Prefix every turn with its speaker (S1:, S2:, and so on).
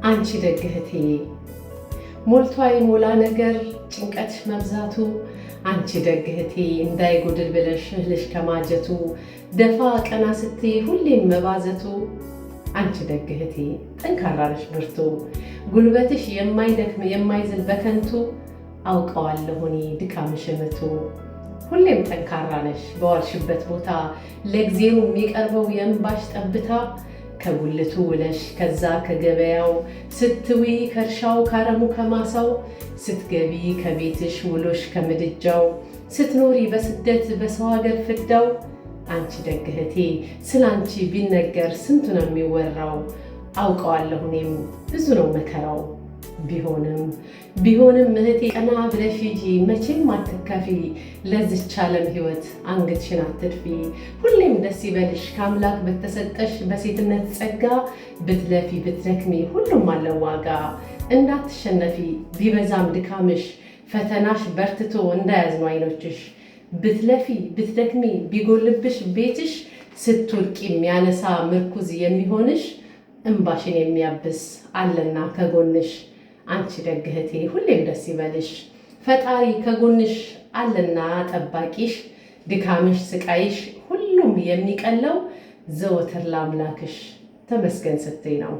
S1: አንቺ ደግ እህቴ ሞልቶ አይሞላ ነገር ጭንቀትሽ መብዛቱ አንቺ ደግ እህቴ እንዳይጎድል ብለሽ እህልሽ ከማጀቱ ደፋ ቀና ስትይ ሁሌም መባዘቱ አንቺ ደግ እህቴ ጠንካራ ነሽ ብርቱ ጉልበትሽ የማይደክም የማይዝል በከንቱ አውቀዋለሁ እኔ ድካምሽን ምቱ ሁሌም ጠንካራ ነሽ በዋልሽበት ቦታ ለጊዜው የሚቀርበው የእንባሽ ጠብታ ከጉልቱ ውለሽ ከዛ ከገበያው ስትዊ ከእርሻው ካረሙ ከማሳው ስትገቢ ከቤትሽ ውሎሽ ከምድጃው ስትኖሪ በስደት በሰው ሀገር ፍዳው አንቺ ደግ እህቴ ስላንቺ ቢነገር ስንቱ ነው የሚወራው አውቀዋለሁ እኔም ብዙ ነው መከራው ቢሆንም እህቴ ቀና ብለሽ ሂጂ መቼም አትከፊ ለዚች ዓለም ሕይወት አንገትሽን አትድፊ ሁሌም ደስ ይበልሽ ከአምላክ በተሰጠሽ በሴትነት ጸጋ ብትለፊ ብትደክሚ ሁሉም አለው ዋጋ እንዳትሸነፊ ቢበዛም ድካምሽ ፈተናሽ በርትቶ እንዳያዝኑ አይኖችሽ ብትለፊ ብትደክሚ ቢጎልብሽ ቤትሽ ስትወድቂ የሚያነሳ ምርኩዝ የሚሆንሽ እንባሽን የሚያብስ አለና ከጎንሽ አንቺ ደግ እህቴ ሁሌም ደስ ይበልሽ ፈጣሪ ከጎንሽ አለና ጠባቂሽ ድካምሽ ስቃይሽ ሁሉም የሚቀለው ዘወትር ለአምላክሽ ተመስገን ስትይ ነው።